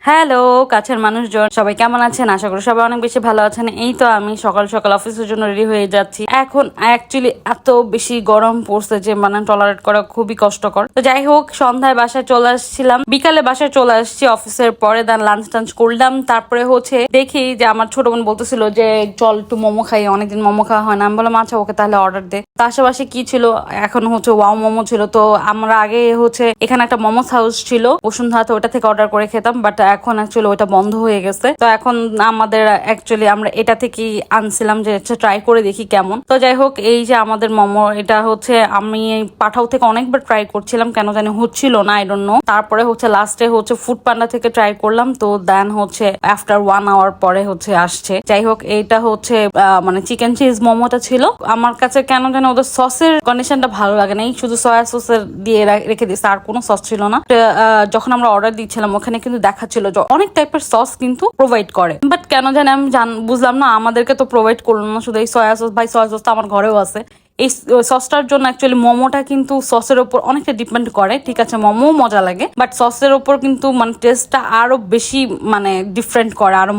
Hello কাছের মানুষজন, সবাই কেমন আছেন? আশা করি সবাই অনেক বেশি ভালো আছেন। এই তো আমি সকাল সকাল অফিসের জন্য রেডি হয়ে যাচ্ছি। এখন অ্যাকচুয়ালি এত বেশি গরম পড়ছে যে মানে টলারেট করা খুবই কষ্টকর। তো যাই হোক, সন্ধ্যায় বাসায় চলে আসছিলাম, বিকালে বাসায় চলে আসছি অফিসের পরে। দেন লাঞ্চ টাঞ্চ করলাম। তারপরে হচ্ছে দেখি যে আমার ছোট বোন বলতেছিল যে চল একটু মোমো খাই, অনেকদিন মোমো খাওয়া হয় না। আমি বললাম আচ্ছা ওকে তাহলে অর্ডার দে। তো আশেপাশে কি ছিল, এখন হচ্ছে ওয়াও মোমো ছিল। তো আমরা আগে হচ্ছে এখানে একটা মোমোস হাউস ছিল বসুন্ধরা, তো ওটা থেকে অর্ডার করে খেতাম, বাট এখন অ্যাকচুয়ালি ওটা বন্ধ হয়ে গেছে। তো এখন আমাদের অ্যাকচুয়ালি আমরা এটা থেকেই আনছিলাম যে ট্রাই করে দেখি কেমন। তো যাই হোক, এই যে আমাদের মোমো, এটা হচ্ছে আমি পাঠাও থেকে অনেকবার ট্রাই করছিলাম, কেন জানি হচ্ছিল না, আই ডোন্ট নো। তারপরে হচ্ছে লাস্টে হচ্ছে ফুড পান্ডা থেকে ট্রাই করলাম। তো দেন হচ্ছে আফটার 1 আওয়ার পরে হচ্ছে আসছে। যাই হোক, এইটা হচ্ছে মানে চিকেন চিজ মোমোটা ছিল। আমার কাছে কেন জানি ওদের সসের কন্ডিশনটা ভালো লাগে না, শুধু সয়া সসের দিয়ে রেখে দিয়েছে, আর কোনো সস ছিল না। যখন আমরা অর্ডার দিচ্ছিলাম ওখানে কিন্তু দেখাচ্ছিল যে অনেক টাইপের সস কিন্তু প্রোভাইড করে, বাট কেন জানি আমি বুঝলাম না, আমাদেরকে তো প্রোভাইড করলো না, শুধু এই সয়া সস। ভাই সয়া সস তো আমার ঘরেও আছে। এই সসটার জন্য অ্যাকচুয়ালি মোমোটা কিন্তু সসের উপর অনেকটা ডিপেন্ড করে। ঠিক আছে, মোমো মজা লাগে, বাট সসের উপর কিন্তু মানে টেস্টটা আরো বেশি মানে ডিফারেন্ট করে, আরো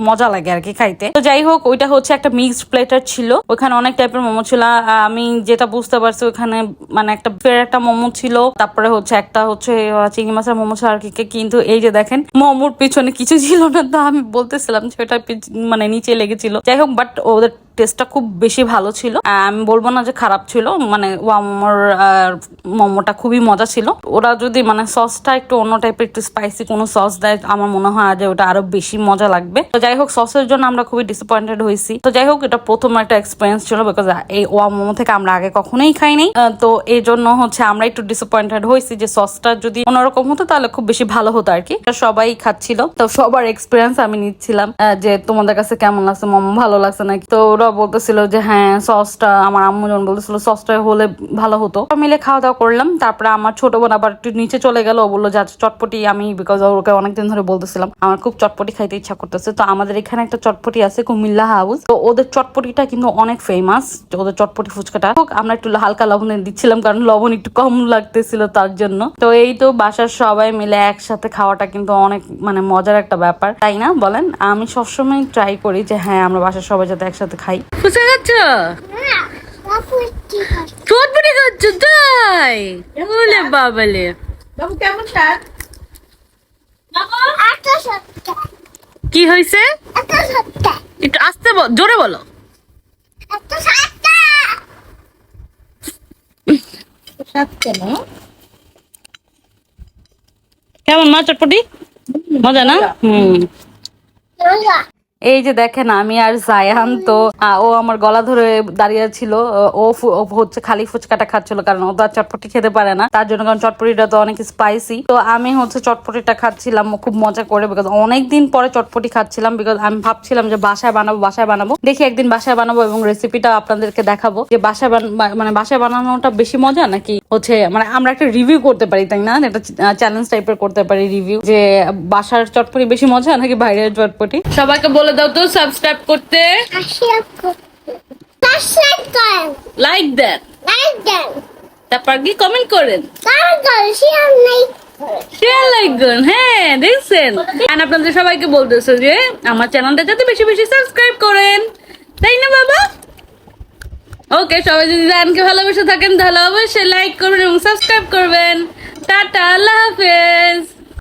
মজা লাগে আর কি খাইতে। তো যাই হোক, ওইটা হচ্ছে একটা মিক্সড প্লেটার ছিল, ওখানে অনেক টাইপের মোমো ছিল। আমি যেটা বুঝতে পারছি ওখানে মানে একটা ফের একটা মোমো ছিল, তারপরে হচ্ছে একটা হচ্ছে চিংড়ি মাছের মোমো ছিল আর কি। কিন্তু এই যে দেখেন মোমোর পিছনে কিছু ছিল না, তো আমি বলতেছিলাম যে ওটা মানে নিচে লেগেছিল। যাই হোক, বাট ওদের টেস্টটা খুব বেশি ভালো ছিল। আমি বলবো না যে খারাপ ছিল, মানে ওয়ামোর মোমোটা খুবই মজা ছিল। ওরা যদি মানে সসটা একটু অন্য টাইপের, একটু স্পাইসি কোনো সস দেয়, আমার মনে হয় যে ওটা আরো বেশি মজা লাগবে। তো যাই হোক, সসের জন্য আমরা খুবই ডিসঅ্যাপয়েন্টেড হয়েছি। তো যাই হোক, এটা প্রথম একটা এক্সপিরিয়েন্স ছিল, বিকজ এই মোমো থেকে আমরা আগে কখনোই খাই নাই। তো এই জন্য হচ্ছে আমরা একটু ডিসঅ্যাপয়েন্টেড হয়েছি যে সসটা যদি অন্যরকম হতো তাহলে খুব বেশি ভালো হতো আর কি। সবাই খাচ্ছিল, তো সবার এক্সপিরিয়েন্স আমি নিচ্ছিলাম যে তোমাদের কাছে কেমন লাগছে, মোমো ভালো লাগছে নাকি। তো ওরা বলতেছিল যে হ্যাঁ সসটা, আমার আম্মু যখন বলতেছিল সসটা হলে ভালো হতো। মিলে খাওয়া দাওয়া করলাম। তারপরে আমার ছোট বোন আবার একটু নিচে চলে গেল, ও বললো যে চটপটি, আমি বিকজ ওকে অনেকদিন ধরে বলতেছিলাম আমার খুব চটপটি খাইতে ইচ্ছা করতেছে। তো আমাদের এখানে একটা চটপটি আছে কুমিল্লা হাউস, তো ওদের চটপটিটা কিন্তু অনেক ফেমাস, ওদের চটপটি ফুচকাটা। হোক, আমরা একটু হালকা লবণ দিচ্ছিলাম কারণ লবণ একটু কম লাগতেছিল তার জন্য। তো এই তো বাসার সবাই মিলে একসাথে খাওয়াটা কিন্তু অনেক মানে মজার একটা ব্যাপার, তাই না বলেন? আমি সবসময় ট্রাই করি যে হ্যাঁ আমরা বাসার সবাই যাতে একসাথে খাই। ফুচকা খাচ্ছ? চটপটি খাচ্ছ? তাই বলে বাবালে, বাবু কেমন স্যার? কি হয়েছে? একটু আস্তে জোরে বলো। কেমন মা চটপটি? মজা না? এই যে দেখেন আমি আর জায়ান, তো ও আমার গলা ধরে দাঁড়িয়ে ছিল। ও হচ্ছে খালি ফুচকাটা খাচ্ছিল, কারণ ও তো আর চটপটি খেতে পারে না তার জন্য, কারণ চটপটিটা তো অনেক স্পাইসি। তো আমি হচ্ছে চটপটিটা খাচ্ছিলাম খুব মজা করে, বিকজ অনেকদিন পরে চটপটি খাচ্ছিলাম। বিকজ আমি ভাবছিলাম যে বাসায় বানাবো, দেখি একদিন বাসায় বানাবো এবং রেসিপিটা আপনাদেরকে দেখাবো যে বাসায় মানে বাসায় বানানোটা বেশি মজা নাকি হচ্ছে মানে আমরা একটা রিভিউ করতে পারি, তাই না? একটা চ্যালেঞ্জ টাইপের করতে পারি রিভিউ, যে বাসার চটপটি বেশি মজা নাকি বাইরের চটপটি। সবাইকে বলে দাও তো সাবস্ক্রাইব করতে, লাইক দেন, তারপর কি কমেন্ট করেন, শেয়ার লাইক করেন। হ্যাঁ দেখছেন, আপনাদের সবাইকে বলতেছে যে আমার চ্যানেলটা যাতে বেশি বেশি সাবস্ক্রাইব করেন, তাই না বাবা? ওকে, সবাই যদি জানকে ভালোবেসে থাকেন তাহলে অবশ্যই লাইক করবেন এবং সাবস্ক্রাইব করবেন। টাটা, আল্লাহ হাফেজ।